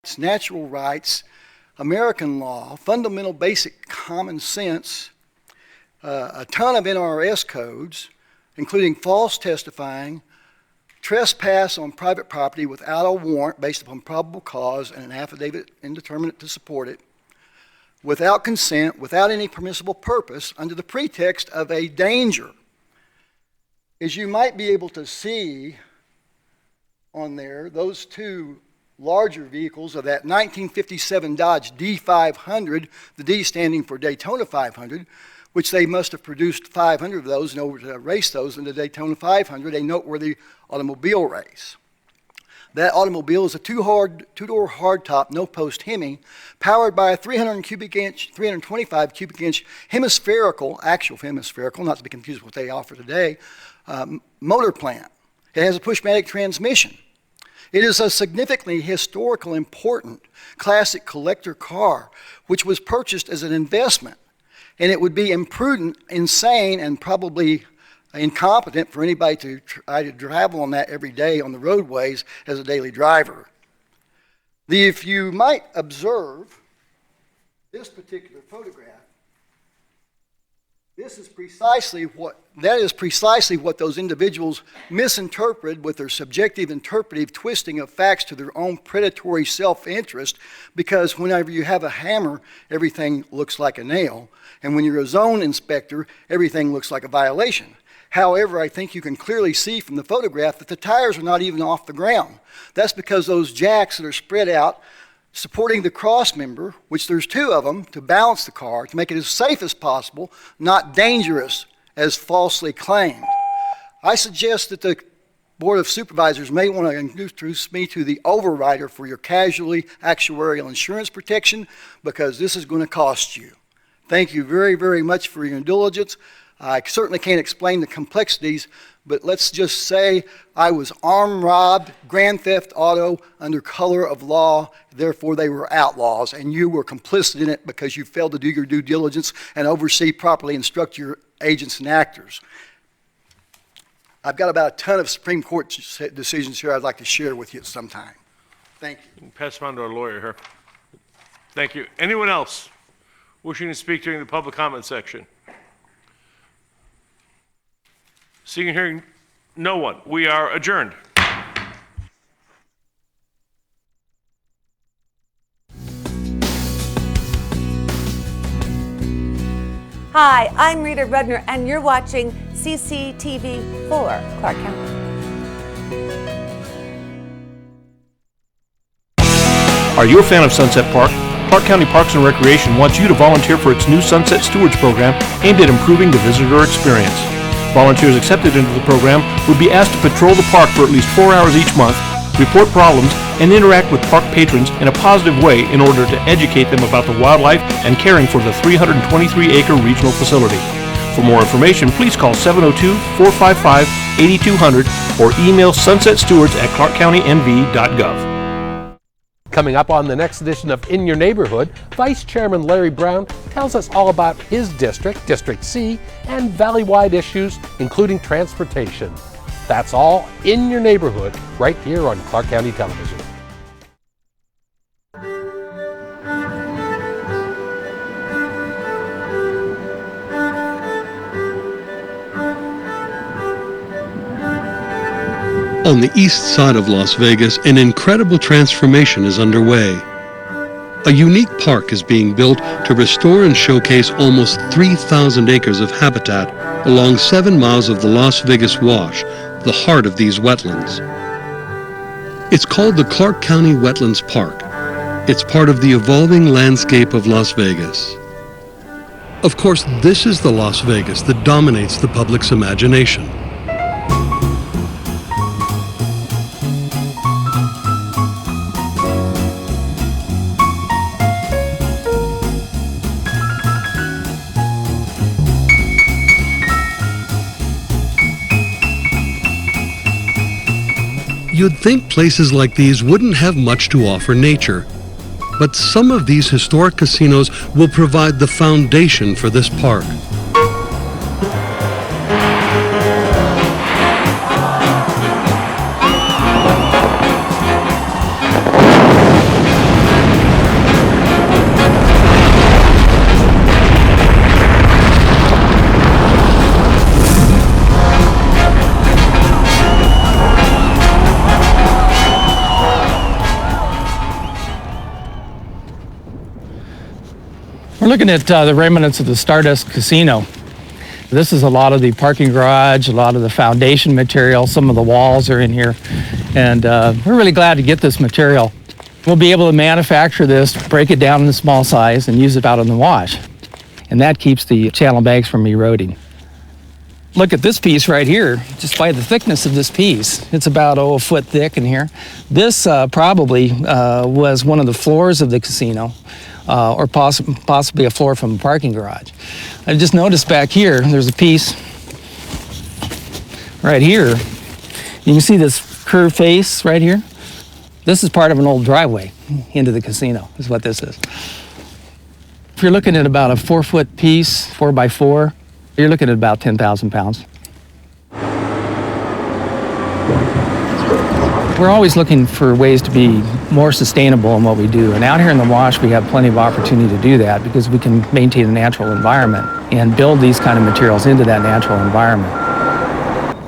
It's natural rights, American law, fundamental basic common sense, a ton of NRS codes, including false testifying, trespass on private property without a warrant based upon probable cause and an affidavit indeterminate to support it, without consent, without any permissible purpose, under the pretext of a danger. As you might be able to see on there, those two larger vehicles of that 1957 Dodge D500, the D standing for Daytona 500, which they must have produced 500 of those in order to race those in the Daytona 500, a noteworthy automobile race. That automobile is a two-door hardtop, no-post Hemi, powered by a 325 cubic inch actual hemispherical, not to be confused with what they offer today, motor plant. It has a pushmatic transmission. It is a significantly historical important classic collector car, which was purchased as an investment. And it would be imprudent, insane, and probably incompetent for anybody to try to travel on that every day on the roadways as a daily driver. If you might observe this particular photograph, that is precisely what those individuals misinterpreted with their subjective interpretive twisting of facts to their own predatory self-interest, because whenever you have a hammer, everything looks like a nail, and when you're a zone inspector, everything looks like a violation. However, I think you can clearly see from the photograph that the tires are not even off the ground. That's because those jacks that are spread out supporting the cross member, which there's two of them, to balance the car, to make it as safe as possible, not dangerous as falsely claimed. I suggest that the Board of Supervisors may want to introduce me to the overrider for your casualty actuarial insurance protection, because this is going to cost you. Thank you very, very much for your diligence. I certainly can't explain the complexities, but let's just say I was armed robbed, grand theft auto, under color of law, therefore they were outlaws, and you were complicit in it because you failed to do your due diligence and oversee, properly instruct your agents and actors. I've got about a ton of Supreme Court decisions here I'd like to share with you at some time. Thank you. Pass them on to our lawyer here. Thank you. Anyone else wishing to speak during the public comment section? Seeing and hearing no one, we are adjourned. Hi, I'm Rita Rudner, and you're watching CCTV 4, Clark County. Are you a fan of Sunset Park? Clark County Parks and Recreation wants you to volunteer for its new Sunset Stewards program aimed at improving the visitor experience. Volunteers accepted into the program would be asked to patrol the park for at least 4 hours each month, report problems, and interact with park patrons in a positive way in order to educate them about the wildlife and caring for the 323-acre regional facility. For more information, please call 702-455-8200 or email sunsetstewards@clarkcountynv.gov. Coming up on the next edition of In Your Neighborhood, Vice Chairman Larry Brown tells us all about his district, District C, and valley-wide issues, including transportation. That's all In Your Neighborhood, right here on Clark County Television. On the east side of Las Vegas, an incredible transformation is underway. A unique park is being built to restore and showcase almost 3,000 acres of habitat along 7 miles of the Las Vegas Wash, the heart of these wetlands. It's called the Clark County Wetlands Park. It's part of the evolving landscape of Las Vegas. Of course, this is the Las Vegas that dominates the public's imagination. You'd think places like these wouldn't have much to offer nature, but some of these historic casinos will provide the foundation for this park. We're looking at the remnants of the Stardust Casino. This is a lot of the parking garage, a lot of the foundation material, some of the walls are in here, and we're really glad to get this material. We'll be able to manufacture this, break it down into small size, and use it out in the wash. And that keeps the channel banks from eroding. Look at this piece right here, just by the thickness of this piece. It's about a foot thick in here. This probably was one of the floors of the casino, or possibly a floor from a parking garage. I just noticed back here, there's a piece right here. You can see this curved face right here. This is part of an old driveway into the casino, is what this is. If you're looking at about a 4-foot piece, 4x4, you're looking at about 10,000 pounds. We're always looking for ways to be more sustainable in what we do. And out here in the wash, we have plenty of opportunity to do that because we can maintain a natural environment and build these kind of materials into that natural environment.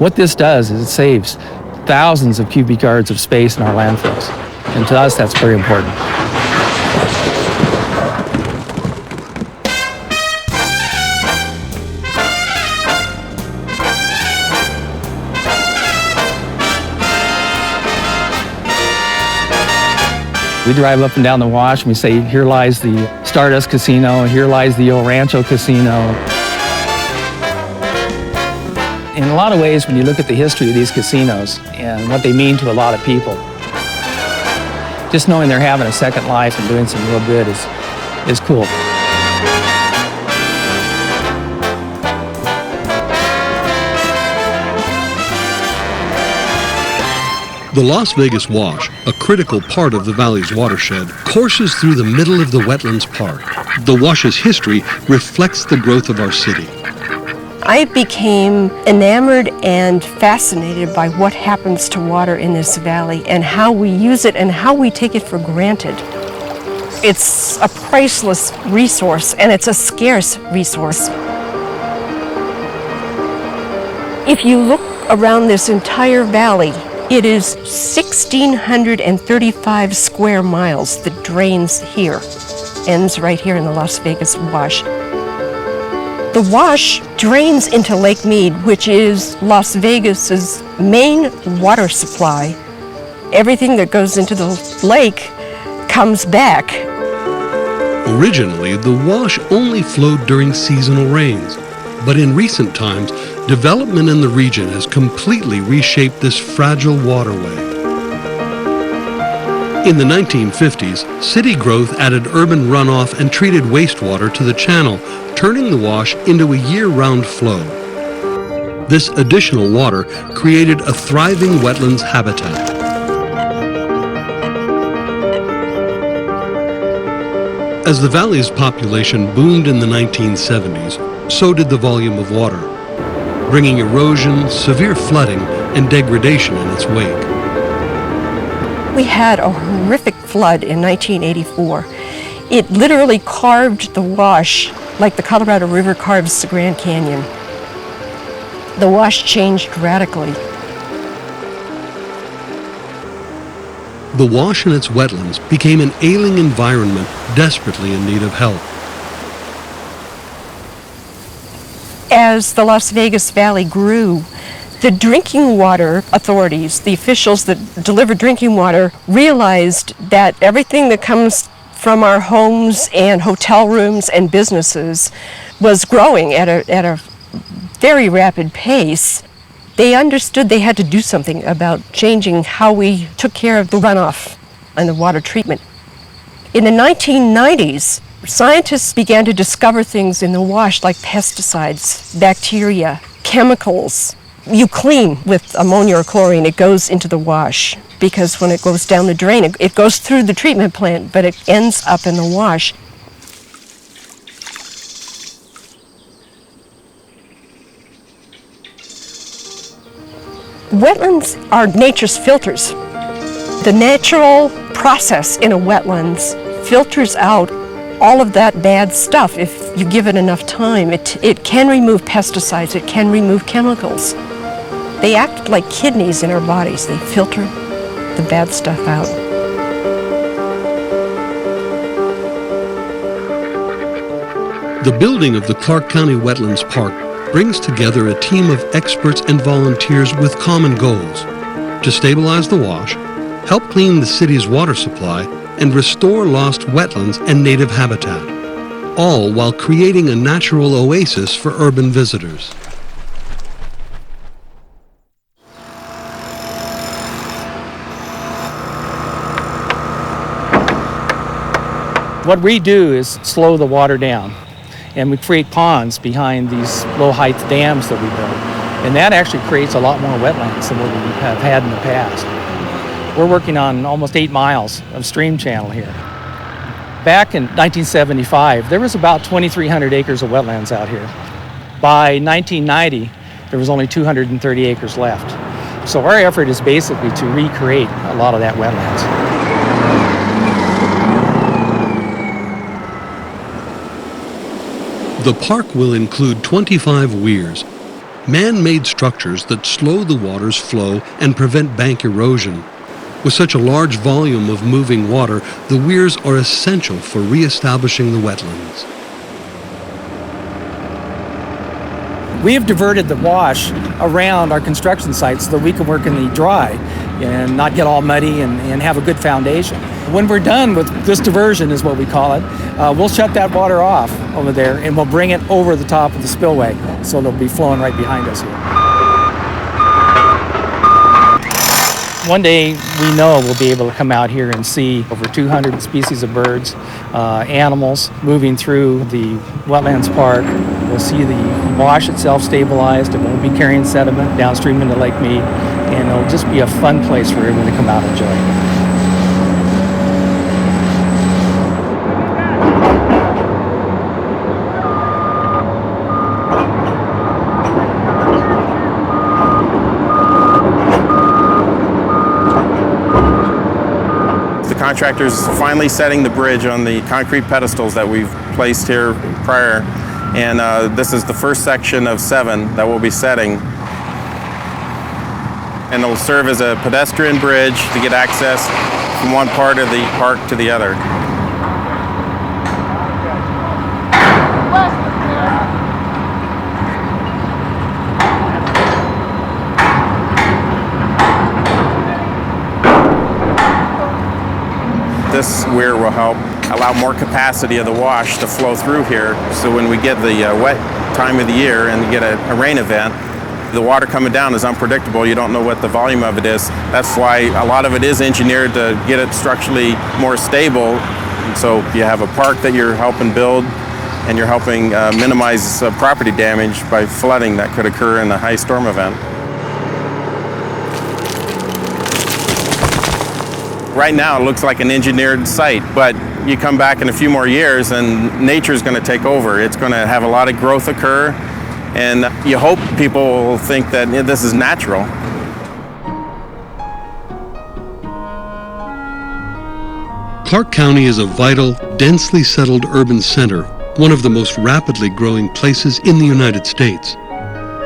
What this does is it saves thousands of cubic yards of space in our landfills. And to us, that's very important. We drive up and down the wash and we say, here lies the Stardust Casino, here lies the El Rancho Casino. In a lot of ways, when you look at the history of these casinos and what they mean to a lot of people, just knowing they're having a second life and doing some real good is cool. The Las Vegas Wash, a critical part of the valley's watershed, courses through the middle of the Wetlands Park. The wash's history reflects the growth of our city. I became enamored and fascinated by what happens to water in this valley and how we use it and how we take it for granted. It's a priceless resource and it's a scarce resource. If you look around this entire valley, it is 1,635 square miles that drains here, ends right here in the Las Vegas Wash. The wash drains into Lake Mead, which is Las Vegas's main water supply. Everything that goes into the lake comes back. Originally, the wash only flowed during seasonal rains, but in recent times, development in the region has completely reshaped this fragile waterway. In the 1950s, city growth added urban runoff and treated wastewater to the channel, turning the wash into a year-round flow. This additional water created a thriving wetlands habitat. As the valley's population boomed in the 1970s, so did the volume of water, bringing erosion, severe flooding, and degradation in its wake. We had a horrific flood in 1984. It literally carved the wash like the Colorado River carves the Grand Canyon. The wash changed radically. The wash and its wetlands became an ailing environment desperately in need of help. As the Las Vegas Valley grew, the drinking water authorities, the officials that deliver drinking water, realized that everything that comes from our homes and hotel rooms and businesses was growing at a very rapid pace. They understood they had to do something about changing how we took care of the runoff and the water treatment. In the 1990s, scientists began to discover things in the wash like pesticides, bacteria, chemicals. You clean with ammonia or chlorine, it goes into the wash because when it goes down the drain, it goes through the treatment plant, but it ends up in the wash. Wetlands are nature's filters. The natural process in a wetlands filters out all of that bad stuff if you give it enough time. It can remove pesticides, it can remove chemicals. They act like kidneys in our bodies. They filter the bad stuff out. The building of the Clark County Wetlands Park brings together a team of experts and volunteers with common goals: to stabilize the wash, help clean the city's water supply, and restore lost wetlands and native habitat, all while creating a natural oasis for urban visitors. What we do is slow the water down, and we create ponds behind these low-height dams that we build. And that actually creates a lot more wetlands than what we have had in the past. We're working on almost 8 miles of stream channel here. Back in 1975, there was about 2,300 acres of wetlands out here. By 1990, there was only 230 acres left. So our effort is basically to recreate a lot of that wetlands. The park will include 25 weirs, man-made structures that slow the water's flow and prevent bank erosion. With such a large volume of moving water, the weirs are essential for re-establishing the wetlands. We have diverted the wash around our construction sites so that we can work in the dry and not get all muddy and have a good foundation. When we're done with this diversion, is what we call it, we'll shut that water off over there and we'll bring it over the top of the spillway so it'll be flowing right behind us here. One day we know we'll be able to come out here and see over 200 species of birds, animals moving through the wetlands park. We'll see the wash itself stabilized. It won't be carrying sediment downstream into Lake Mead, and it'll just be a fun place for everyone to come out and enjoy. The contractor's finally setting the bridge on the concrete pedestals that we've placed here prior, and this is the first section of 7 that we'll be setting. And it'll serve as a pedestrian bridge to get access from one part of the park to the other. This weir will help allow more capacity of the wash to flow through here, so when we get the wet time of the year and get a rain event, the water coming down is unpredictable. You don't know what the volume of it is. That's why a lot of it is engineered to get it structurally more stable. And so you have a park that you're helping build, and you're helping minimize property damage by flooding that could occur in a high storm event. Right now, it looks like an engineered site, but you come back in a few more years and nature's going to take over. It's going to have a lot of growth occur, and you hope people will think that this is natural. Clark County is a vital, densely settled urban center, one of the most rapidly growing places in the United States.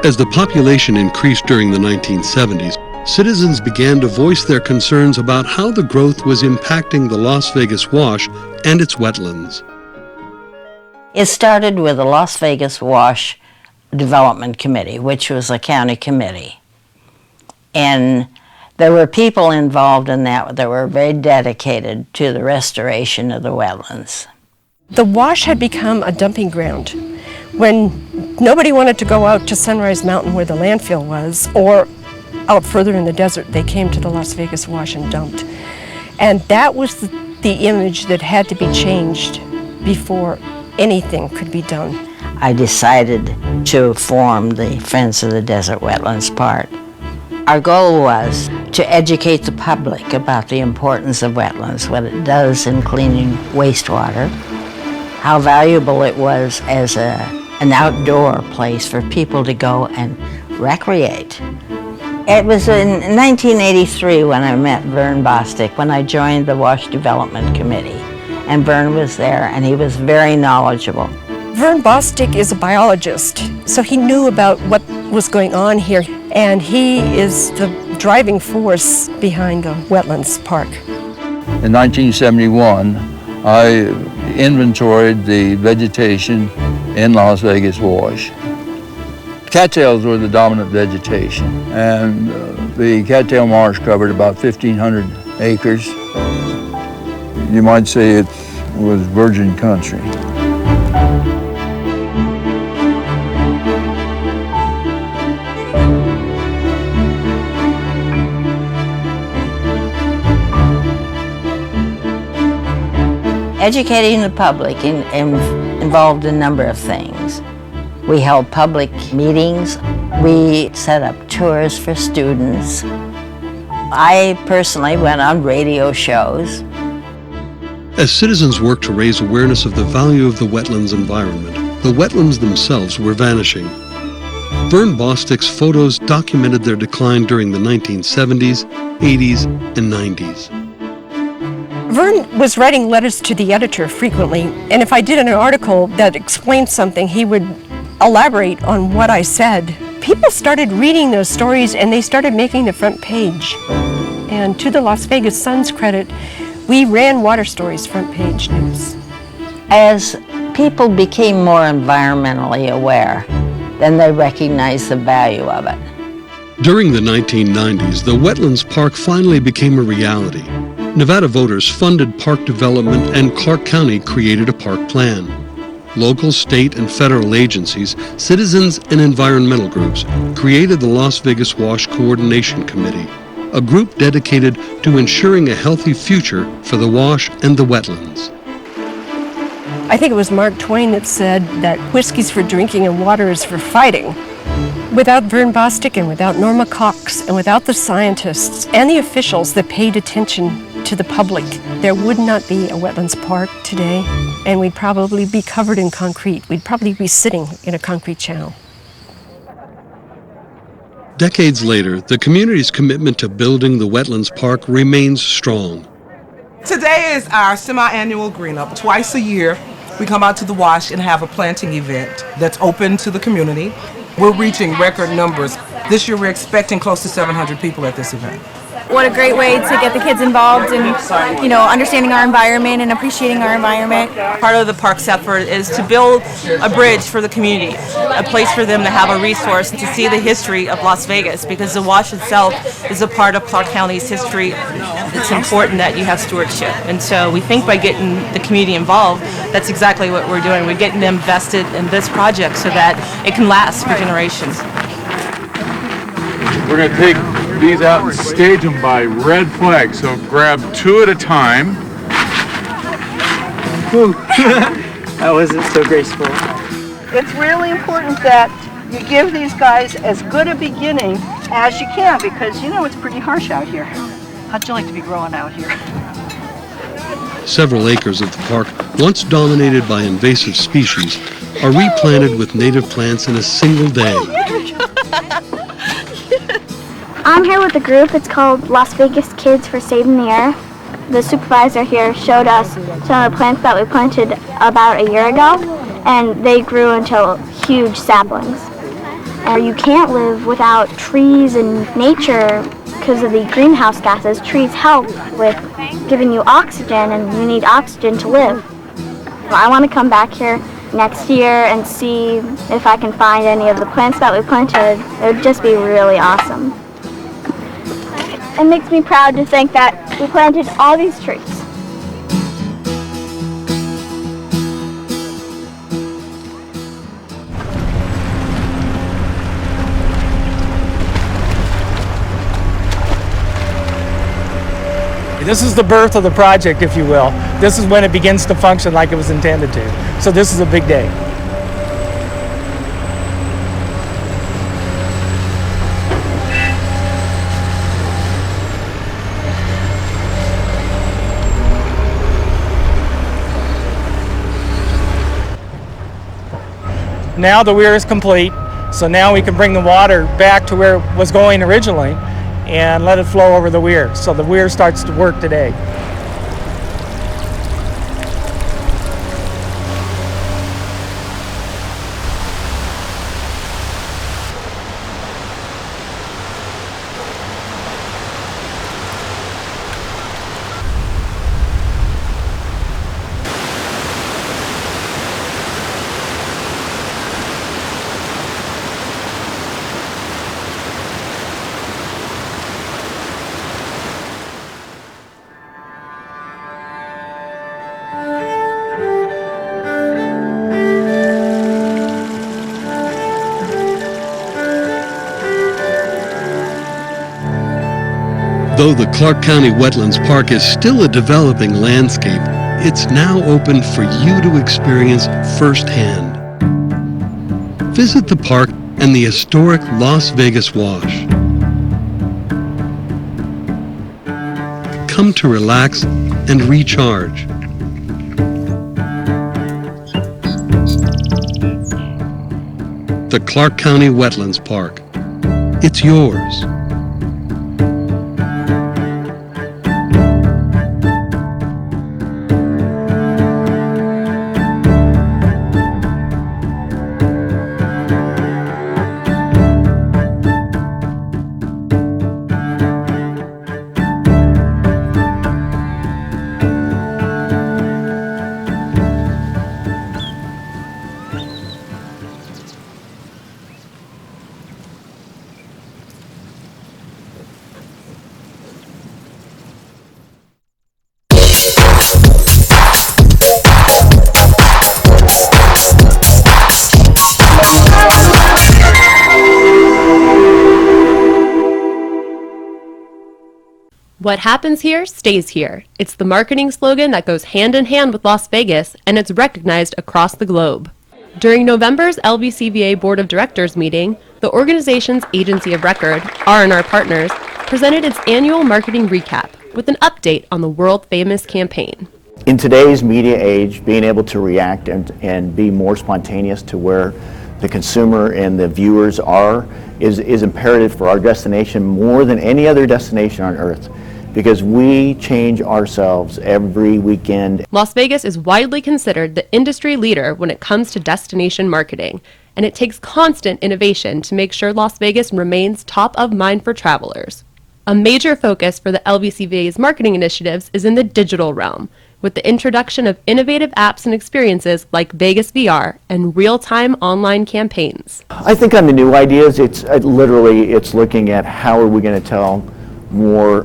As the population increased during the 1970s, citizens began to voice their concerns about how the growth was impacting the Las Vegas Wash and its wetlands. It started with the Las Vegas Wash Development Committee, which was a county committee. And there were people involved in that were very dedicated to the restoration of the wetlands. The wash had become a dumping ground. When nobody wanted to go out to Sunrise Mountain where the landfill was, or out further in the desert, they came to the Las Vegas Wash and dumped. And that was the image that had to be changed before anything could be done. I decided to form the Friends of the Desert Wetlands Park. Our goal was to educate the public about the importance of wetlands, what it does in cleaning wastewater, how valuable it was as an outdoor place for people to go and recreate. It was in 1983 when I met Vern Bostic, when I joined the Wash Development Committee. And Vern was there, and he was very knowledgeable. Vern Bostic is a biologist, so he knew about what was going on here, and he is the driving force behind the Wetlands Park. In 1971, I inventoried the vegetation in Las Vegas wash. Cattails were the dominant vegetation, and the cattail marsh covered about 1,500 acres. You might say it was virgin country. Educating the public involved a number of things. We held public meetings. We set up tours for students. I personally went on radio shows. As citizens worked to raise awareness of the value of the wetlands environment, the wetlands themselves were vanishing. Vern Bostick's photos documented their decline during the 1970s, 80s, and 90s. Vern was writing letters to the editor frequently, and if I did an article that explained something, he would elaborate on what I said. People started reading those stories and they started making the front page. And to the Las Vegas Sun's credit, we ran water stories front page news. As people became more environmentally aware, then they recognized the value of it. During the 1990s, the Wetlands Park finally became a reality. Nevada voters funded park development and Clark County created a park plan. Local, state, and federal agencies, citizens, and environmental groups created the Las Vegas Wash Coordination Committee, a group dedicated to ensuring a healthy future for the wash and the wetlands. I think it was Mark Twain that said that whiskey's for drinking and water is for fighting. Without Vern Bostick and without Norma Cox and without the scientists and the officials that paid attention to the public, there would not be a wetlands park today, and we'd probably be covered in concrete. We'd probably be sitting in a concrete channel. Decades later, the community's commitment to building the Wetlands Park remains strong. Today is our semi-annual green up. Twice a year, we come out to the wash and have a planting event that's open to the community. We're reaching record numbers. This year we're expecting close to 700 people at this event. What a great way to get the kids involved in, understanding our environment and appreciating our environment. Part of the park's effort is to build a bridge for the community, a place for them to have a resource to see the history of Las Vegas, because the wash itself is a part of Clark County's history. It's important that you have stewardship. And so we think by getting the community involved, that's exactly what we're doing. We're getting them vested in this project so that it can last for generations. We're going to take these out and stage them by red flag, so grab two at a time. That wasn't so graceful. It's really important that you give these guys as good a beginning as you can, because it's pretty harsh out here. How'd you like to be growing out here? Several acres of the park, once dominated by invasive species, are replanted with native plants in a single day. I'm here with a group. It's called Las Vegas Kids for Saving the Air. The supervisor here showed us some of the plants that we planted about a year ago, and they grew into huge saplings. And you can't live without trees and nature because of the greenhouse gases. Trees help with giving you oxygen, and you need oxygen to live. I want to come back here next year and see if I can find any of the plants that we planted. It would just be really awesome. It makes me proud to think that we planted all these trees. This is the birth of the project, if you will. This is when it begins to function like it was intended to. So this is a big day. Now the weir is complete, so now we can bring the water back to where it was going originally and let it flow over the weir. So the weir starts to work today. Though the Clark County Wetlands Park is still a developing landscape, it's now open for you to experience firsthand. Visit the park and the historic Las Vegas Wash. Come to relax and recharge. The Clark County Wetlands Park. It's yours. What happens here stays here. It's the marketing slogan that goes hand in hand with Las Vegas, and it's recognized across the globe. During November's LVCVA Board of Directors meeting, the organization's agency of record, R&R Partners, presented its annual marketing recap with an update on the world-famous campaign. In today's media age, being able to react and be more spontaneous to where the consumer and the viewers are is imperative for our destination more than any other destination on earth, because we change ourselves every weekend. Las Vegas is widely considered the industry leader when it comes to destination marketing, and it takes constant innovation to make sure Las Vegas remains top of mind for travelers. A major focus for the LVCVA's marketing initiatives is in the digital realm, with the introduction of innovative apps and experiences like Vegas VR and real-time online campaigns. I think on the new ideas, it's looking at how are we going to tell more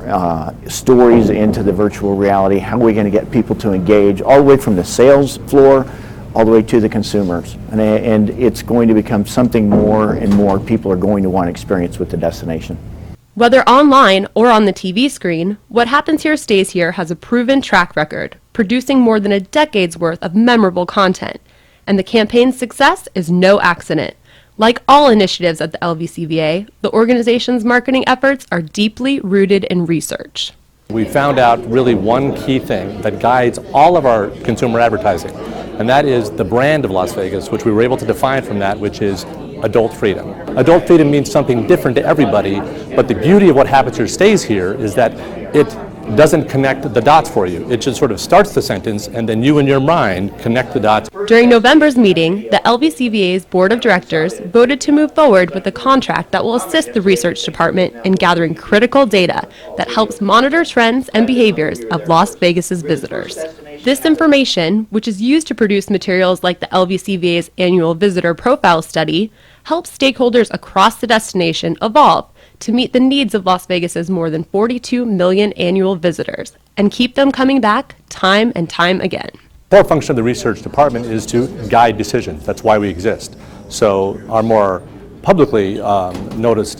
stories into the virtual reality, how are we going to get people to engage all the way from the sales floor all the way to the consumers, and it's going to become something more and more people are going to want to experience with the destination. Whether online or on the TV screen, What Happens Here Stays Here has a proven track record, producing more than a decade's worth of memorable content, and the campaign's success is no accident. Like all initiatives at the LVCVA, the organization's marketing efforts are deeply rooted in research. We found out really one key thing that guides all of our consumer advertising, and that is the brand of Las Vegas, which we were able to define from that, which is adult freedom. Adult freedom means something different to everybody, but the beauty of What Happens Here Stays Here is that it doesn't connect the dots for you. It just sort of starts the sentence, and then you in your mind connect the dots. During November's meeting, the LVCVA's Board of Directors voted to move forward with a contract that will assist the research department in gathering critical data that helps monitor trends and behaviors of Las Vegas's visitors. This information, which is used to produce materials like the LVCVA's annual visitor profile study, helps stakeholders across the destination evolve to meet the needs of Las Vegas's more than 42 million annual visitors and keep them coming back time and time again. The core function of the research department is to guide decisions. That's why we exist. So our more publicly noticed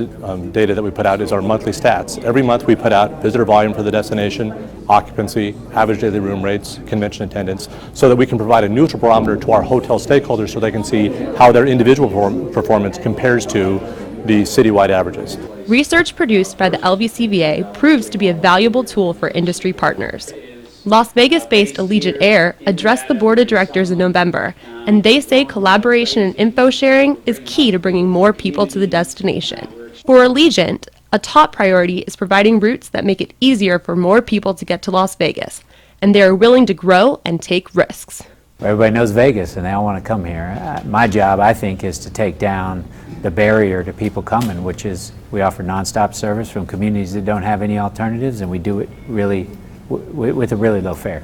data that we put out is our monthly stats. Every month we put out visitor volume for the destination, occupancy, average daily room rates, convention attendance, so that we can provide a neutral barometer to our hotel stakeholders so they can see how their individual performance compares to the citywide averages. Research produced by the LVCVA proves to be a valuable tool for industry partners. Las Vegas-based Allegiant Air addressed the board of directors in November, and they say collaboration and info sharing is key to bringing more people to the destination. For Allegiant, a top priority is providing routes that make it easier for more people to get to Las Vegas, and they are willing to grow and take risks. Everybody knows Vegas and they all want to come here. My job, I think, is to take down the barrier to people coming, which is we offer nonstop service from communities that don't have any alternatives, and we do it really with a really low fare.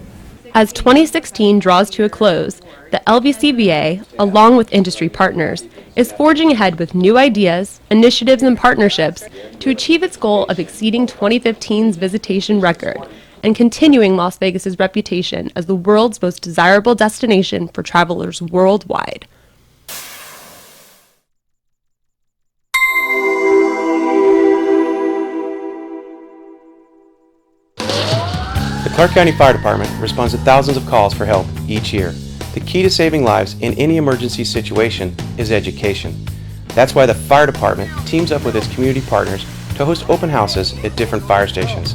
As 2016 draws to a close, the LVCVA, along with industry partners, is forging ahead with new ideas, initiatives, and partnerships to achieve its goal of exceeding 2015's visitation record and continuing Las Vegas's reputation as the world's most desirable destination for travelers worldwide. The Clark County Fire Department responds to thousands of calls for help each year. The key to saving lives in any emergency situation is education. That's why the Fire Department teams up with its community partners to host open houses at different fire stations.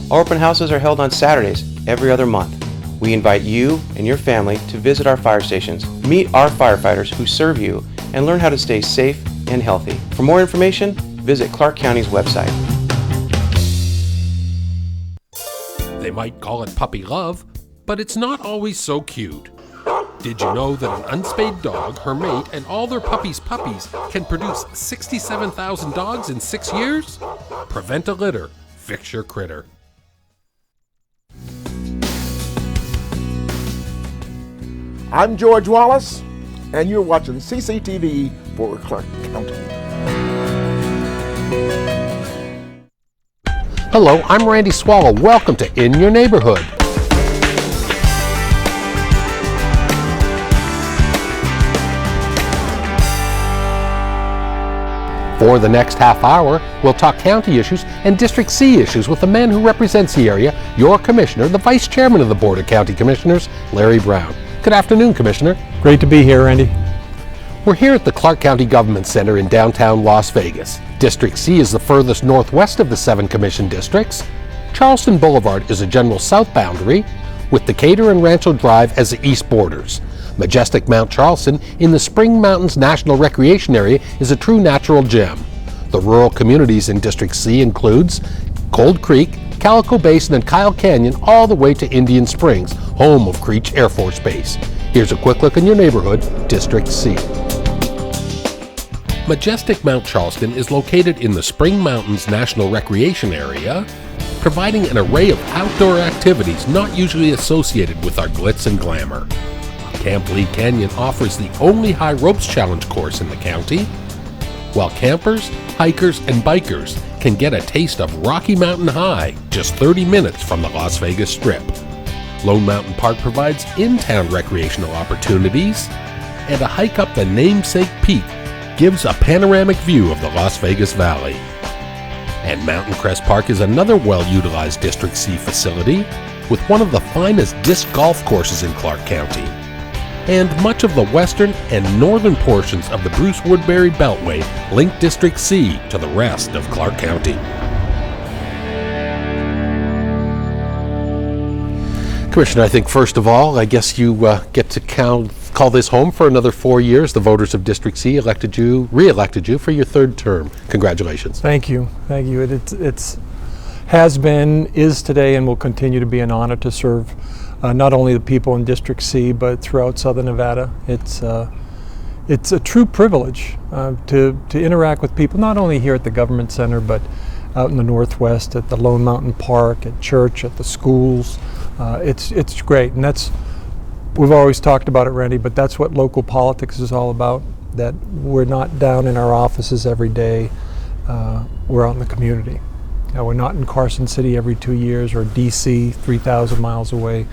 Our open houses are held on Saturdays every other month. We invite you and your family to visit our fire stations, meet our firefighters who serve you, and learn how to stay safe and healthy. For more information, visit Clark County's website. They might call it puppy love, but it's not always so cute. Did you know that an unspayed dog, her mate, and all their puppies' puppies can produce 67,000 dogs in 6 years? Prevent a litter. Fix your critter. I'm George Wallace, and you're watching CCTV for Clark County. Hello, I'm Randy Swallow. Welcome to In Your Neighborhood. For the next half hour, we'll talk county issues and District C issues with the man who represents the area, your commissioner, the vice chairman of the Board of County Commissioners, Larry Brown. Good afternoon, Commissioner. Great to be here, Randy. We're here at the Clark County Government Center in downtown Las Vegas. District C is the furthest northwest of the 7 commission districts. Charleston Boulevard is a general south boundary, with Decatur and Rancho Drive as the east borders. Majestic Mount Charleston in the Spring Mountains National Recreation Area is a true natural gem. The rural communities in District C includes Cold Creek, Calico Basin, and Kyle Canyon, all the way to Indian Springs, home of Creech Air Force Base. Here's a quick look in your neighborhood, District C. Majestic Mount Charleston is located in the Spring Mountains National Recreation Area, providing an array of outdoor activities not usually associated with our glitz and glamour. Camp Lee Canyon offers the only high ropes challenge course in the county, while campers, hikers, and bikers can get a taste of Rocky Mountain High just 30 minutes from the Las Vegas Strip. Lone Mountain Park provides in-town recreational opportunities, and a hike up the namesake peak gives a panoramic view of the Las Vegas Valley. And Mountain Crest Park is another well-utilized District C facility with one of the finest disc golf courses in Clark County. And much of the western and northern portions of the Bruce Woodbury Beltway link District C to the rest of Clark County. Commissioner, I think first of all, I guess you get to call this home for another 4 years. The voters of District C re-elected you for your 3rd term. Congratulations. Thank you. Thank you. It's has been, is today, and will continue to be an honor to serve not only the people in District C, but throughout Southern Nevada. It's a true privilege to interact with people, not only here at the Government Center, but out in the Northwest, at the Lone Mountain Park, at church, at the schools. It's great, and we've always talked about it, Randy, but that's what local politics is all about, that we're not down in our offices every day, we're out in the community. We're not in Carson City every 2 years or DC 3,000 miles away.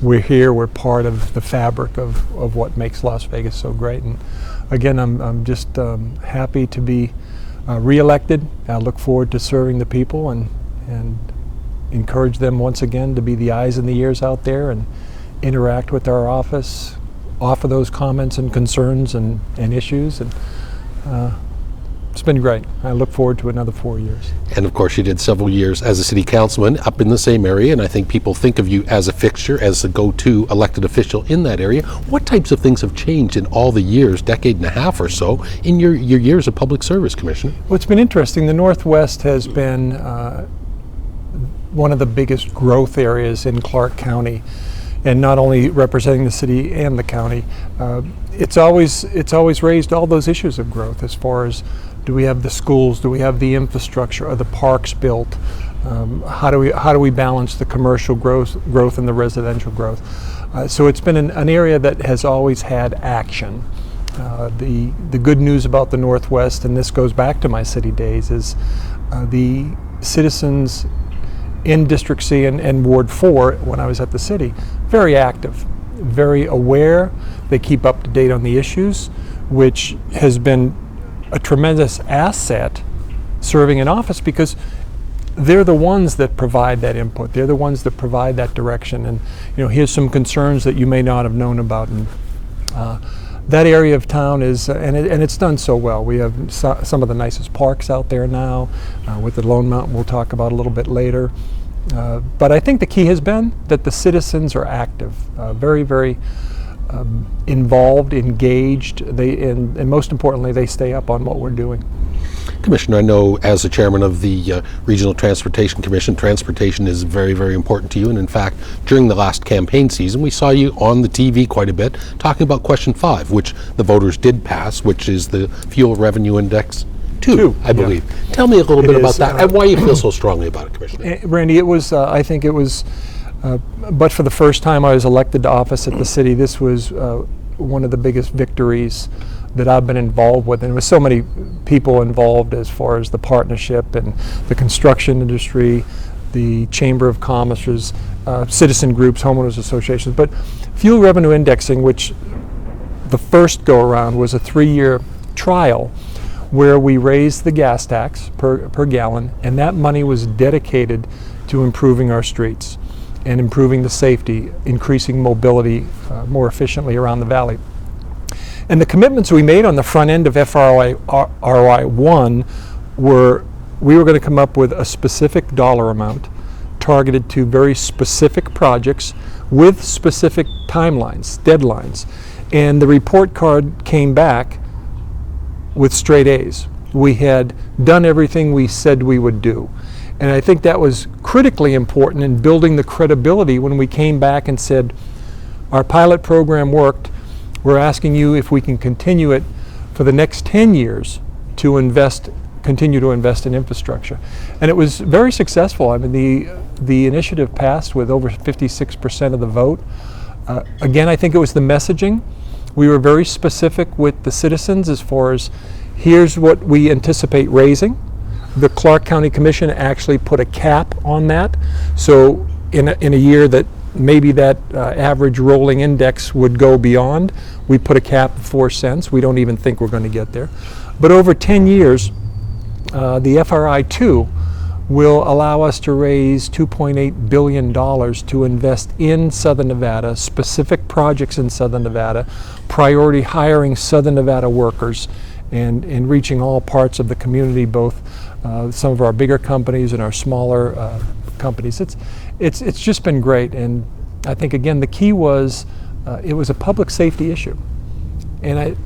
We're here, we're part of the fabric of what makes Las Vegas so great. And again, I'm just happy to be re-elected. I look forward to serving the people and encourage them once again to be the eyes and the ears out there and interact with our office, offer those comments and concerns and issues. And it's been great. I look forward to another 4 years. And of course you did several years as a city councilman up in the same area, and I think people think of you as a fixture, as a go-to elected official in that area. What types of things have changed in all the years, decade and a half or so, in your years of public service, Commissioner? Well, it's been interesting. The Northwest has been one of the biggest growth areas in Clark County, and not only representing the city and the county. It's always raised all those issues of growth, as far as, do we have the schools, do we have the infrastructure, are the parks built, how do we balance the commercial growth and the residential growth. So it's been an area that has always had action. The good news about the Northwest, and this goes back to my city days, is the citizens in District C and Ward 4 when I was at the city, very active, very aware. They keep up to date on the issues, which has been a tremendous asset serving in office, because they're the ones that provide that input. They're the ones that provide that direction. And here's some concerns that you may not have known about. And that area of town is, and it's done so well. We have some of the nicest parks out there now, with the Lone Mountain we'll talk about a little bit later. But I think the key has been that the citizens are active, very, very involved, engaged, and most importantly, they stay up on what we're doing. Commissioner, I know as the chairman of the Regional Transportation Commission, transportation is very, very important to you. And in fact, during the last campaign season, we saw you on the TV quite a bit talking about question 5, which the voters did pass, which is the Fuel Revenue Index 2, I believe. Yeah. Tell me a little bit about that and why you feel so strongly about it, Commissioner. Randy, it was, I think it was, but for the first time I was elected to office at the city, this was one of the biggest victories that I've been involved with, and with so many people involved as far as the partnership and the construction industry, the Chamber of Commerce's, citizen groups, homeowners associations. But fuel revenue indexing, which the first go around was a 3-year trial where we raised the gas tax per gallon, and that money was dedicated to improving our streets and improving the safety, increasing mobility more efficiently around the valley. And the commitments we made on the front end of FRI1 were, we were going to come up with a specific dollar amount targeted to very specific projects with specific timelines, deadlines. And the report card came back with straight A's. We had done everything we said we would do. And I think that was critically important in building the credibility when we came back and said, our pilot program worked. We're asking you if we can continue it for the next 10 years to continue to invest in infrastructure. And it was very successful. I mean, the initiative passed with over 56% of the vote. Again, I think it was the messaging. We were very specific with the citizens as far as, here's what we anticipate raising. The Clark County Commission actually put a cap on that. So in a year that maybe that average rolling index would go beyond, we put a cap of 4 cents. We don't even think we're going to get there. But over 10 years, the FRI2 will allow us to raise $2.8 billion to invest in Southern Nevada, specific projects in Southern Nevada, priority hiring Southern Nevada workers, and reaching all parts of the community, both some of our bigger companies and our smaller companies. It's just been great. And I think, again, the key was it was a public safety issue. And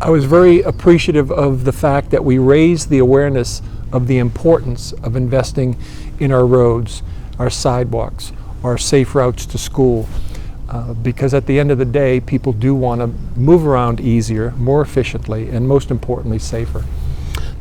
I was very appreciative of the fact that we raised the awareness of the importance of investing in our roads, our sidewalks, our safe routes to school, because at the end of the day, people do want to move around easier, more efficiently, and most importantly, safer.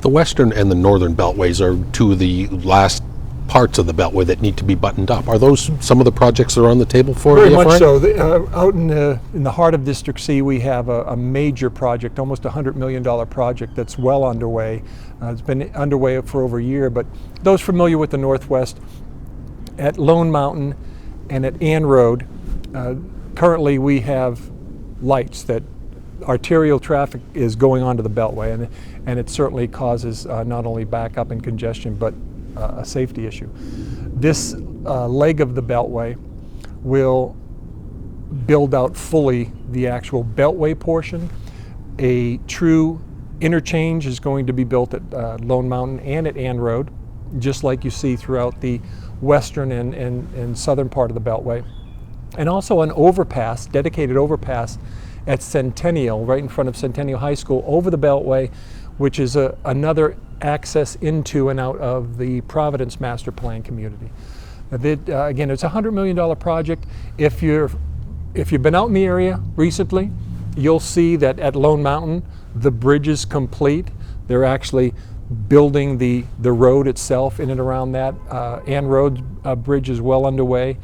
The western and the northern beltways are two of the last parts of the beltway that need to be buttoned up. Are those some of the projects that are on the table for Very the FRI? much so. Out in the heart of District C, we have a major project, almost $100 million project that's well underway. It's been underway for over a year, but those familiar with the Northwest, at Lone Mountain and at Ann Road, currently we have lights that arterial traffic is going onto the beltway, and it certainly causes not only backup and congestion, but a safety issue. This leg of the beltway will build out fully the actual beltway portion. A true interchange is going to be built at Lone Mountain and at Ann Road, just like you see throughout the western and southern part of the beltway. And also an overpass, dedicated overpass at Centennial, right in front of Centennial High School, over the beltway, which is another access into and out of the Providence Master Plan community. Again, it's a $100 million project. If you've been out in the area recently, you'll see that at Lone Mountain, the bridge is complete. They're actually building the road itself in and around that. Ann Road bridge is well underway.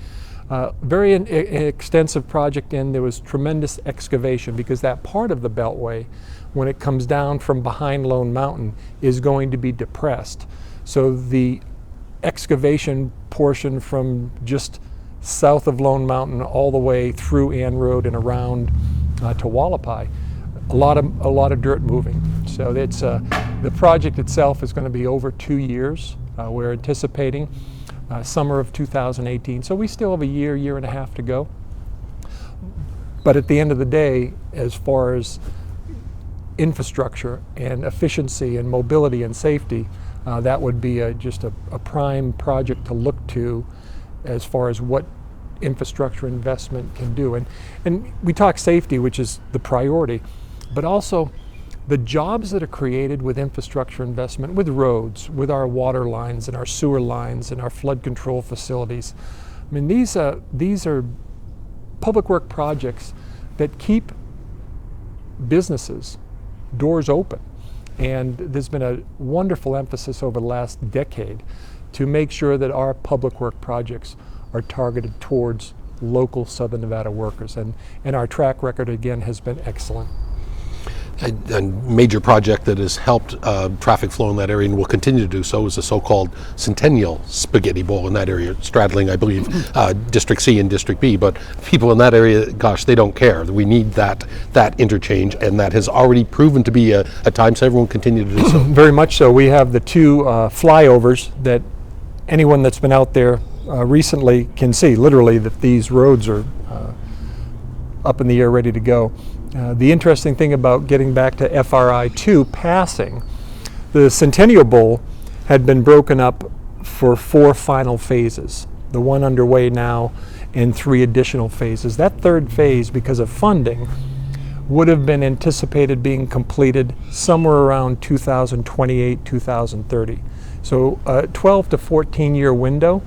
Very extensive project, and there was tremendous excavation because that part of the beltway, when it comes down from behind Lone Mountain, is going to be depressed. So the excavation portion from just south of Lone Mountain all the way through Ann Road and around to Wallapai. A lot of dirt moving. So it's the project itself is going to be over 2 years. We're anticipating summer of 2018. So we still have a year and a half to go. But at the end of the day, as far as infrastructure and efficiency and mobility and safety, that would be just a prime project to look to as far as what infrastructure investment can do. And we talk safety, which is the priority, but also the jobs that are created with infrastructure investment, with roads, with our water lines and our sewer lines and our flood control facilities. I mean, these are public work projects that keep businesses doors open. And there's been a wonderful emphasis over the last decade to make sure that our public work projects are targeted towards local Southern Nevada workers. And our track record, again, has been excellent. A major project that has helped traffic flow in that area and will continue to do so is the so-called Centennial Spaghetti Bowl in that area, straddling, I believe, District C and District B. But people in that area, gosh, they don't care. We need that interchange, and that has already proven to be a time saver and will continue to do so. Very much so. We have the two flyovers that anyone that's been out there recently can see, literally, that these roads are up in the air, ready to go. The interesting thing about getting back to FRI-2 passing, the Centennial Bowl had been broken up for 4 final phases, the one underway now and 3 additional phases. That third phase, because of funding, would have been anticipated being completed somewhere around 2028, 2030. So a 12 to 14 year window.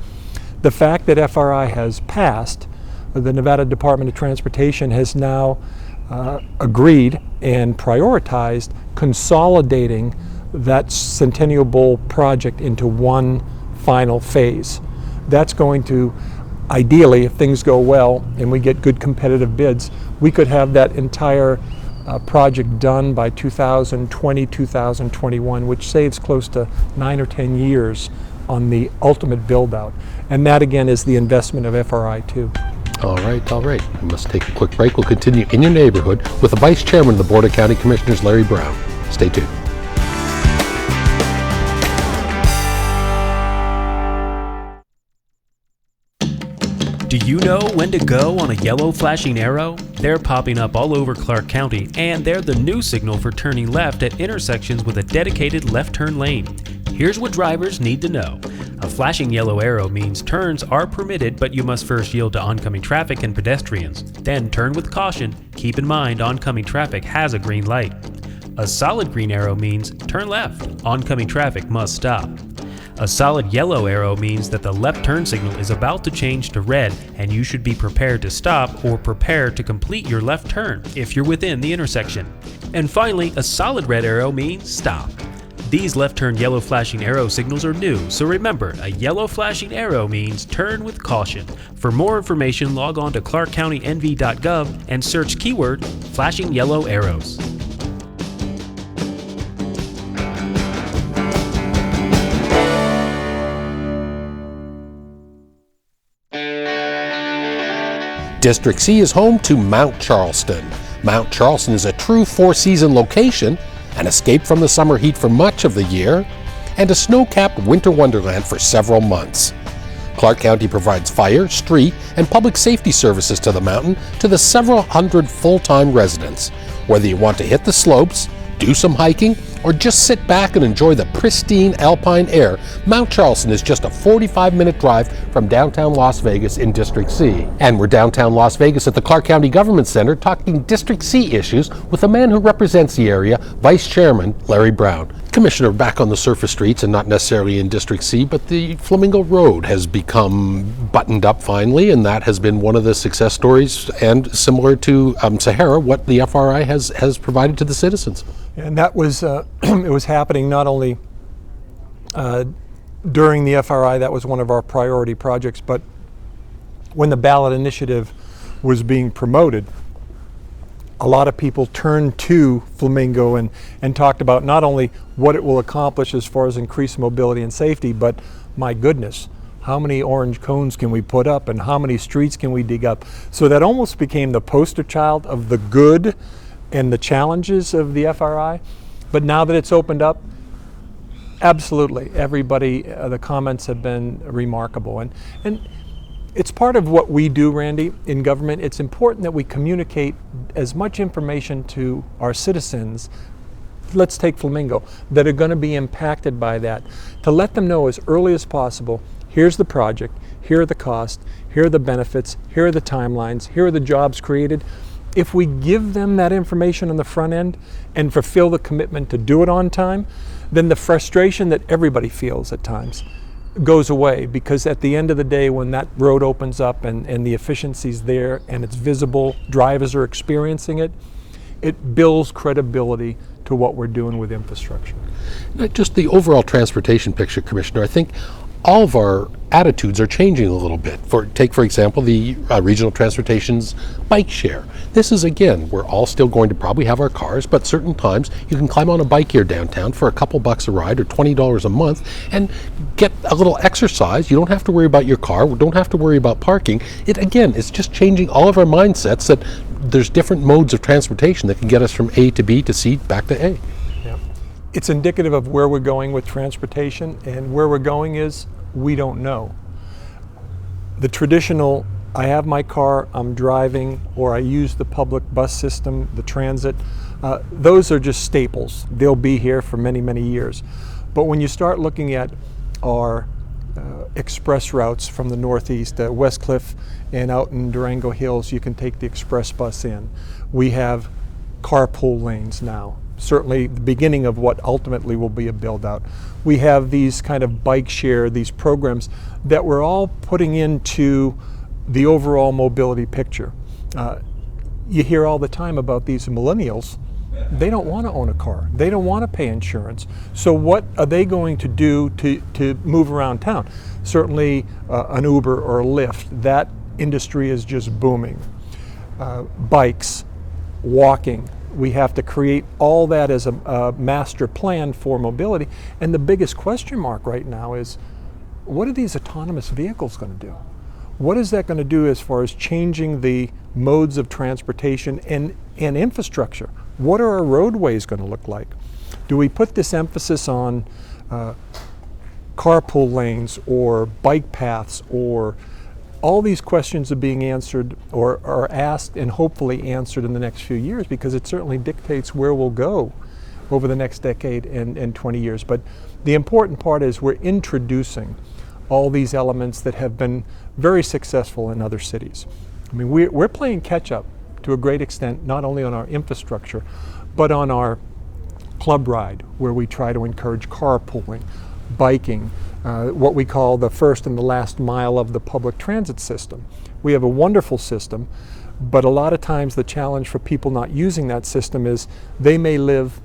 The fact that FRI has passed, the Nevada Department of Transportation has now agreed and prioritized consolidating that Centennial Bowl project into one final phase. That's going to, ideally, if things go well and we get good competitive bids, we could have that entire project done by 2020, 2021, which saves close to 9 or 10 years on the ultimate build-out. And that, again, is the investment of FRI-2. All right. We must take a quick break. We'll continue in your neighborhood with the Vice Chairman of the Board of County Commissioners, Larry Brown. Stay tuned. Do you know when to go on a yellow flashing arrow? They're popping up all over Clark County, and they're the new signal for turning left at intersections with a dedicated left turn lane. Here's what drivers need to know. A flashing yellow arrow means turns are permitted, but you must first yield to oncoming traffic and pedestrians. Then turn with caution. Keep in mind oncoming traffic has a green light. A solid green arrow means turn left. Oncoming traffic must stop. A solid yellow arrow means that the left turn signal is about to change to red, and you should be prepared to stop or prepare to complete your left turn if you're within the intersection. And finally, a solid red arrow means stop. These left turn yellow flashing arrow signals are new, so remember, a yellow flashing arrow means turn with caution. For more information, log on to ClarkCountyNV.gov and search keyword flashing yellow arrows. District C is home to Mount Charleston. Mount Charleston is a true 4-season location, an escape from the summer heat for much of the year, and a snow-capped winter wonderland for several months. Clark County provides fire, street, and public safety services to the mountain to the several hundred full-time residents. Whether you want to hit the slopes, do some hiking, or just sit back and enjoy the pristine alpine air, Mount Charleston is just a 45-minute drive from downtown Las Vegas in District C. And we're downtown Las Vegas at the Clark County Government Center talking District C issues with a man who represents the area, Vice Chairman Larry Brown. Commissioner, back on the surface streets and not necessarily in District C, but the Flamingo Road has become buttoned up finally, and that has been one of the success stories, and similar to Sahara, what the FRI has provided to the citizens. And that was, it was happening not only during the FRI, that was one of our priority projects, but when the ballot initiative was being promoted, a lot of people turned to Flamingo and talked about not only what it will accomplish as far as increased mobility and safety, but my goodness, how many orange cones can we put up and how many streets can we dig up? So that almost became the poster child of the good and the challenges of the FRI. But now that it's opened up, absolutely, everybody, the comments have been remarkable. And it's part of what we do, Randy, in government. It's important that we communicate as much information to our citizens, let's take Flamingo, that are going to be impacted by that, to let them know as early as possible, here's the project, here are the costs, here are the benefits, here are the timelines, here are the jobs created. If we give them that information on the front end and fulfill the commitment to do it on time, then the frustration that everybody feels at times goes away, because at the end of the day, when that road opens up and the efficiency's there and it's visible, drivers are experiencing it, it builds credibility to what we're doing with infrastructure. Just the overall transportation picture, Commissioner, I think all of our attitudes are changing a little bit. Take, for example, the regional transportation's bike share. This is, again, we're all still going to probably have our cars, but certain times you can climb on a bike here downtown for a couple bucks a ride or $20 a month and get a little exercise. You don't have to worry about your car, don't have to worry about parking. Again, it's just changing all of our mindsets that there's different modes of transportation that can get us from A to B to C back to A. It's indicative of where we're going with transportation, and where we're going is we don't know. The traditional, I have my car, I'm driving, or I use the public bus system, the transit, those are just staples. They'll be here for many, many years. But when you start looking at our express routes from the Northeast, West Cliff and out in Durango Hills, you can take the express bus in. We have carpool lanes now. Certainly the beginning of what ultimately will be a build out. We have these kind of bike share, these programs that we're all putting into the overall mobility picture. You hear all the time about these millennials. They don't want to own a car. They don't want to pay insurance. So what are they going to do to move around town? Certainly an Uber or a Lyft, that industry is just booming. Bikes, walking. We have to create all that as a master plan for mobility. And the biggest question mark right now is, what are these autonomous vehicles going to do? What is that going to do as far as changing the modes of transportation and infrastructure? What are our roadways going to look like? Do we put this emphasis on carpool lanes or bike paths, or all these questions are being answered or are asked and hopefully answered in the next few years, because it certainly dictates where we'll go over the next decade and 20 years. But the important part is we're introducing all these elements that have been very successful in other cities. I mean, we're playing catch up to a great extent, not only on our infrastructure, but on our club ride, where we try to encourage carpooling, biking, what we call the first and the last mile of the public transit system. We have a wonderful system, but a lot of times the challenge for people not using that system is they may live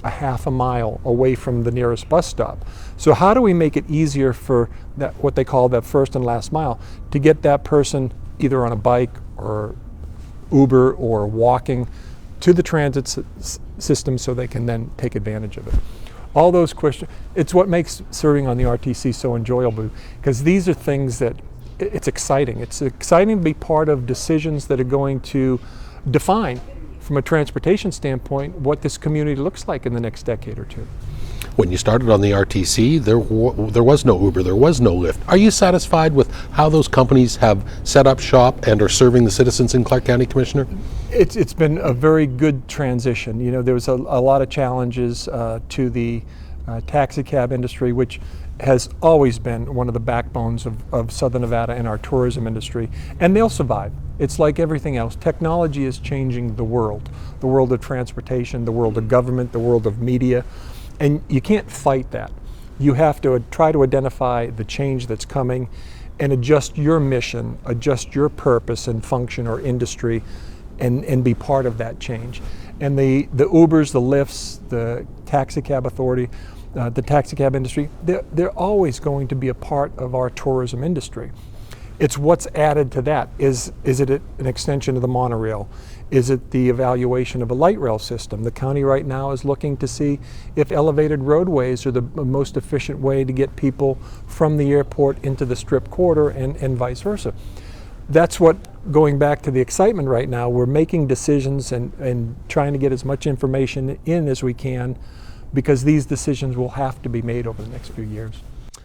a half a mile away from the nearest bus stop. So how do we make it easier for that, what they call that first and last mile, to get that person either on a bike or Uber or walking to the transit system so they can then take advantage of it? All those questions, it's what makes serving on the RTC so enjoyable, because these are things that it's exciting. It's exciting to be part of decisions that are going to define, from a transportation standpoint, what this community looks like in the next decade or two. When you started on the RTC, there was no Uber, there was no Lyft. Are you satisfied with how those companies have set up shop and are serving the citizens in Clark County, Commissioner? It's been a very good transition. You know, there was a lot of challenges to the taxi cab industry, which has always been one of the backbones of Southern Nevada and our tourism industry, and they'll survive. It's like everything else. Technology is changing the world of transportation, the world of government, the world of media, and you can't fight that. You have to try to identify the change that's coming and adjust your mission, adjust your purpose and function or industry, and be part of that change. And the Ubers, the Lyfts, the taxi cab authority, the taxi cab industry, they're always going to be a part of our tourism industry. It's what's added to that. Is it an extension of the monorail? Is it the evaluation of a light rail system? The county right now is looking to see if elevated roadways are the most efficient way to get people from the airport into the Strip corridor and vice versa. That's what, going back to the excitement right now, we're making decisions and trying to get as much information in as we can, because these decisions will have to be made over the next few years.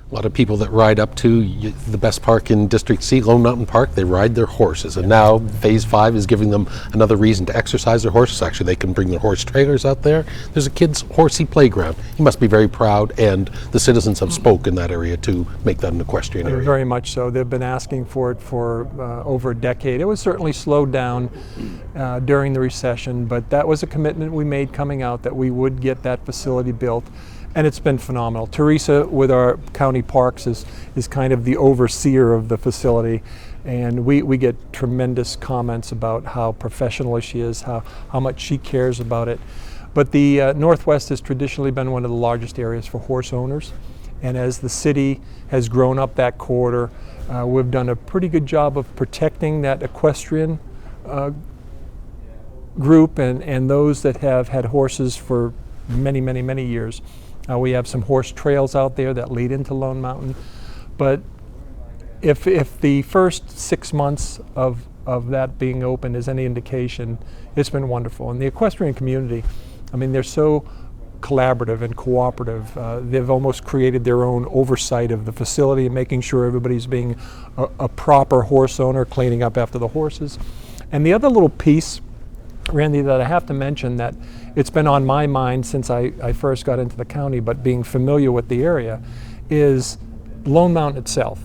A lot of people that ride up to the best park in District C, Lone Mountain Park, they ride their horses. And now Phase 5 is giving them another reason to exercise their horses. Actually, they can bring their horse trailers out there. There's a kid's horsey playground. He must be very proud, and the citizens have spoken in that area to make that an equestrian area. Very much so. They've been asking for it for over a decade. It was certainly slowed down during the recession, but that was a commitment we made coming out that we would get that facility built. And it's been phenomenal. Teresa, with our county parks, is kind of the overseer of the facility, and we get tremendous comments about how professional she is, how much she cares about it. But the Northwest has traditionally been one of the largest areas for horse owners, and as the city has grown up that corridor, we've done a pretty good job of protecting that equestrian group and those that have had horses for many, many, many years. We have some horse trails out there that lead into Lone Mountain. But if the first 6 months of that being open is any indication, it's been wonderful. And the equestrian community, I mean, they're so collaborative and cooperative. They've almost created their own oversight of the facility and making sure everybody's being a proper horse owner, cleaning up after the horses. And the other little piece, Randy, that I have to mention, that it's been on my mind since I first got into the county, but being familiar with the area, is Lone Mountain itself.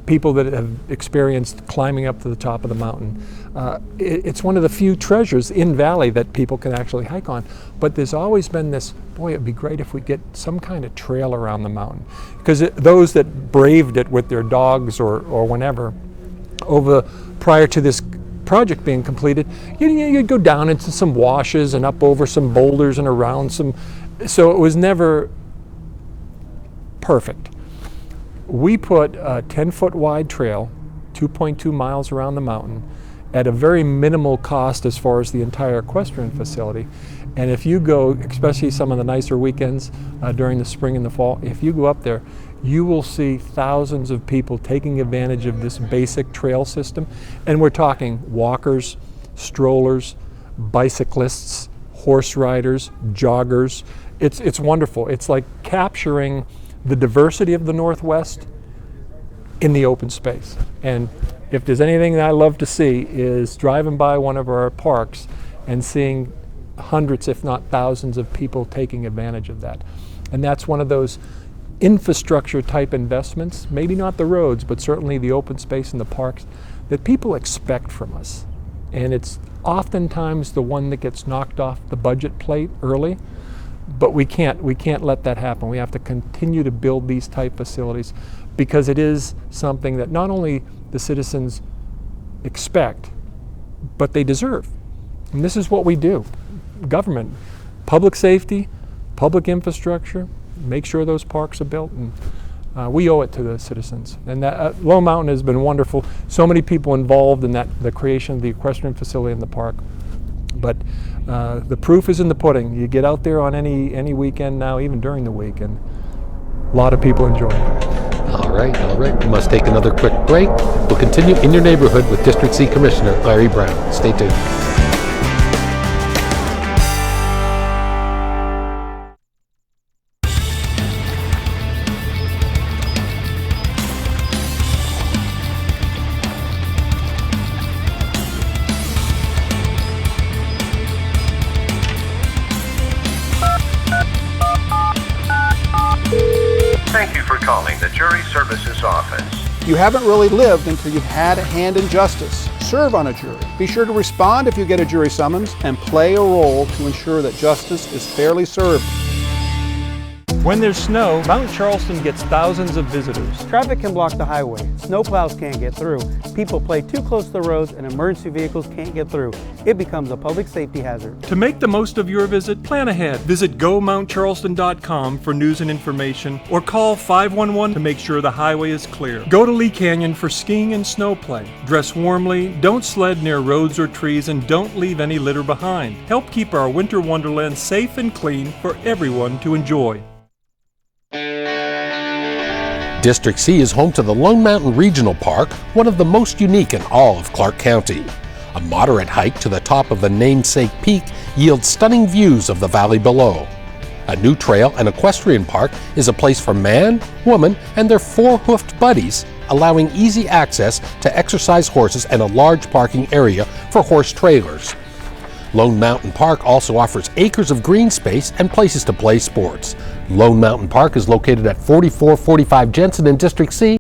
People that have experienced climbing up to the top of the mountain. It's one of the few treasures in Valley that people can actually hike on. But there's always been this, boy, it'd be great if we get some kind of trail around the mountain. Because those that braved it with their dogs or whenever, prior to this project being completed, you'd go down into some washes and up over some boulders and around some, so it was never perfect. We put a 10-foot wide trail, 2.2 miles around the mountain, at a very minimal cost as far as the entire equestrian facility. And if you go, especially some of the nicer weekends during the spring and the fall, if you go up there, you will see thousands of people taking advantage of this basic trail system. And we're talking walkers, strollers, bicyclists, horse riders, joggers. It's wonderful. It's like capturing the diversity of the Northwest in the open space. And if there's anything that I love to see, is driving by one of our parks and seeing hundreds, if not thousands, of people taking advantage of that. And that's one of those infrastructure type investments, maybe not the roads, but certainly the open space and the parks, that people expect from us. And it's oftentimes the one that gets knocked off the budget plate early, but we can't let that happen. We have to continue to build these type facilities, because it is something that not only the citizens expect, but they deserve. And this is what we do. Government, public safety, public infrastructure, make sure those parks are built, and we owe it to the citizens. And that Lone Mountain has been wonderful. So many people involved in the creation of the equestrian facility in the park. But the proof is in the pudding. You get out there on any weekend now, even during the week, and a lot of people enjoy it. All right. We must take another quick break. We'll continue In Your Neighborhood with District C Commissioner Larry Brown. Stay tuned. Thank you for calling the Jury Services Office. You haven't really lived until you've had a hand in justice. Serve on a jury. Be sure to respond if you get a jury summons and play a role to ensure that justice is fairly served. When there's snow, Mount Charleston gets thousands of visitors. Traffic can block the highway, snowplows can't get through, people play too close to the roads, and emergency vehicles can't get through. It becomes a public safety hazard. To make the most of your visit, plan ahead. Visit GoMountCharleston.com for news and information, or call 511 to make sure the highway is clear. Go to Lee Canyon for skiing and snow play. Dress warmly, don't sled near roads or trees, and don't leave any litter behind. Help keep our winter wonderland safe and clean for everyone to enjoy. District C is home to the Lone Mountain Regional Park, one of the most unique in all of Clark County. A moderate hike to the top of the namesake peak yields stunning views of the valley below. A new trail and equestrian park is a place for man, woman, and their four-hoofed buddies, allowing easy access to exercise horses and a large parking area for horse trailers. Lone Mountain Park also offers acres of green space and places to play sports. Lone Mountain Park is located at 4445 Jensen in District C